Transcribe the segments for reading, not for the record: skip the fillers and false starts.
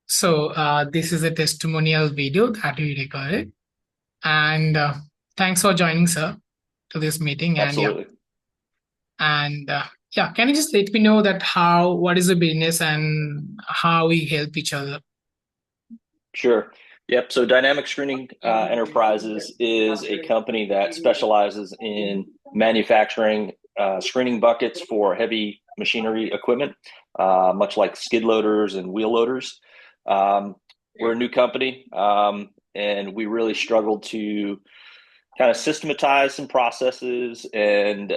This is a testimonial video that we recorded. And thanks for joining, sir, to this meeting. Absolutely. And yeah, can you just let me know that what is the business and how we help each other? Sure. Yep. So Dynamic Screening Enterprises is a company that specializes in manufacturing screening buckets for heavy machinery equipment, much like skid loaders and wheel loaders. Um, we're a new company, and we really struggled to kind of systematize some processes and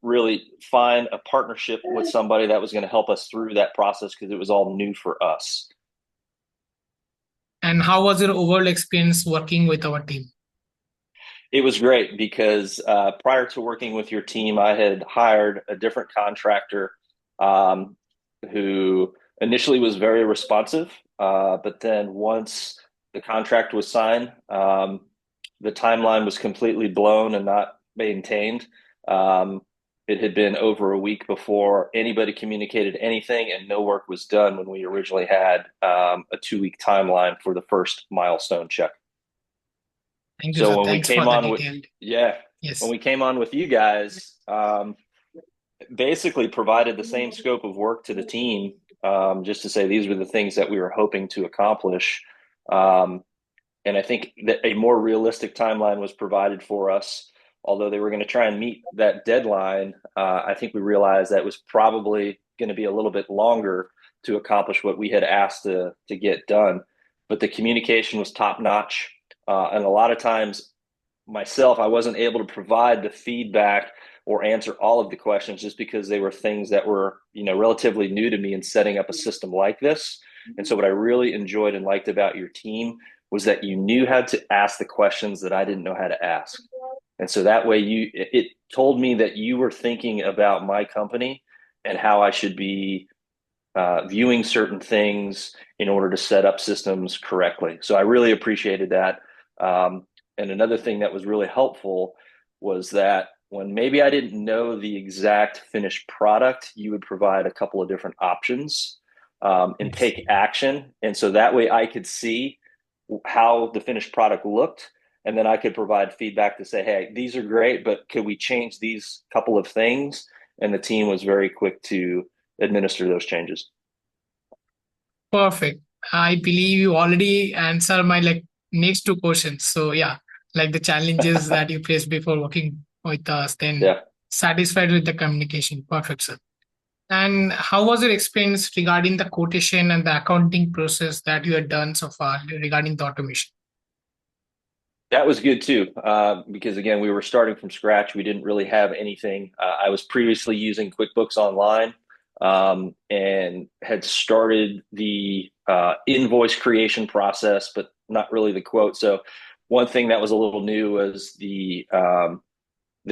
really find a partnership with somebody that was going to help us through that process because it was all new for us. And how was your overall experience working with our team? It was great because prior to working with your team, I had hired a different contractor um, who initially was very responsive, but then once the contract was signed, the timeline was completely blown and not maintained. Um, it had been over a week before anybody communicated anything, and no work was done when we originally had a 2 week timeline for the first milestone check. Thank you, sir. So when we Thanks for came the on with, detailed. yeah, when Yes. we came on with you guys, basically provided the same scope of work to the team, just to say these were the things that we were hoping to accomplish. Um, and I think that a more realistic timeline was provided for us. Although they were going to try and meet that deadline, I think we realized that was probably going to be a little bit longer to accomplish what we had asked to get done. But the communication was top notch. And a lot of times myself, I wasn't able to provide the feedback or answer all of the questions just because they were things that were, relatively new to me in setting up a system like this. And so what I really enjoyed and liked about your team was that you knew how to ask the questions that I didn't know how to ask. And so that way it told me that you were thinking about my company and how I should be viewing certain things in order to set up systems correctly. So I really appreciated that. And another thing that was really helpful was that when maybe I didn't know the exact finished product, you would provide a couple of different options and Yes. take action. And so that way I could see how the finished product looked. And then I could provide feedback to say, hey, these are great, but could we change these couple of things? And the team was very quick to administer those changes. Perfect. I believe you already answered my next two questions. So yeah, like the challenges that you faced before working with us, then Yeah. satisfied with the communication. Perfect, sir. And how was your experience regarding the quotation and the accounting process that you had done so far regarding the automation? That was good too, because again, we were starting from scratch. We didn't really have anything. I was previously using QuickBooks Online and had started the invoice creation process, but not really the quote. So, one thing that was a little new was the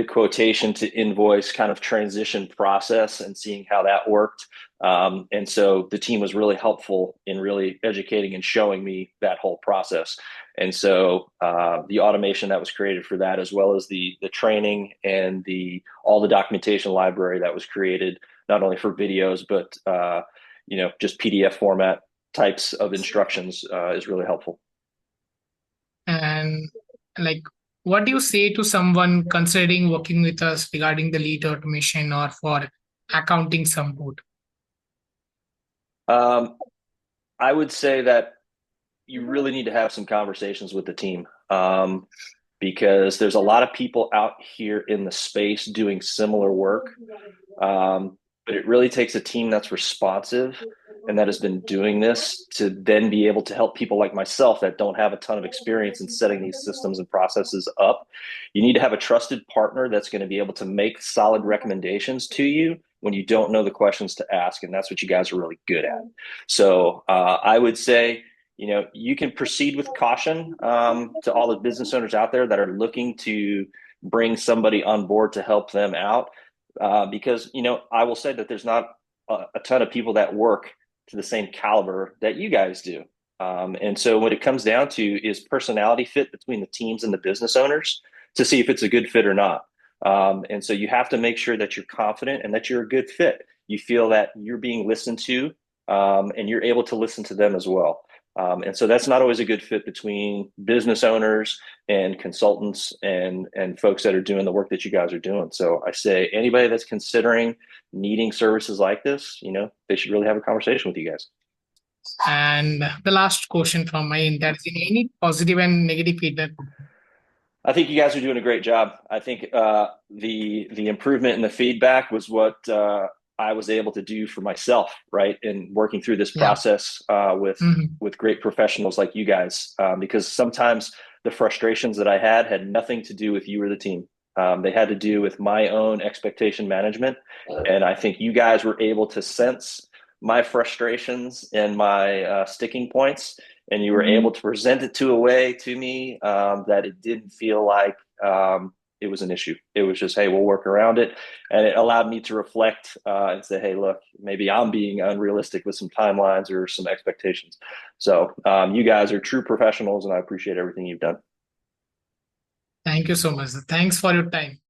quotation to invoice kind of transition process and seeing how that worked. And so the team was really helpful in really educating and showing me that whole process. And so the automation that was created for that, as well as the training and the all the documentation library that was created, not only for videos but just PDF format types of instructions, is really helpful. And like, what do you say to someone considering working with us regarding the lead automation or for accounting support? Um, I would say that you really need to have some conversations with the team, because there's a lot of people out here in the space doing similar work. But it really takes a team that's responsive and that has been doing this to then be able to help people like myself that don't have a ton of experience in setting these systems and processes up. You need to have a trusted partner that's going to be able to make solid recommendations to you when you don't know the questions to ask. And that's what you guys are really good at. So I would say, you can proceed with caution, to all the business owners out there that are looking to bring somebody on board to help them out, because I will say that there's not a ton of people that work to the same caliber that you guys do. And so what it comes down to is personality fit between the teams and the business owners to see if it's a good fit or not. And so you have to make sure that you're confident and that you're a good fit. You feel that you're being listened to, and you're able to listen to them as well. And so that's not always a good fit between business owners and consultants and folks that are doing the work that you guys are doing. So I say anybody that's considering needing services like this, they should really have a conversation with you guys. And the last question from my end, that is any positive and negative feedback? I think you guys are doing a great job. I think the improvement and the feedback was what I was able to do for myself, right, in working through this Yeah. process Mhm. with great professionals like you guys. Because sometimes the frustrations that I had nothing to do with you or the team. They had to do with my own expectation management, and I think you guys were able to sense my frustrations and my sticking points, and you were able to present it to a way to me that it didn't feel like it was an issue. It was just, hey, we'll work around it. And it allowed me to reflect and say, hey, look, maybe I'm being unrealistic with some timelines or some expectations. So you guys are true professionals, and I appreciate everything you've done. Thank you so much. Thanks for your time.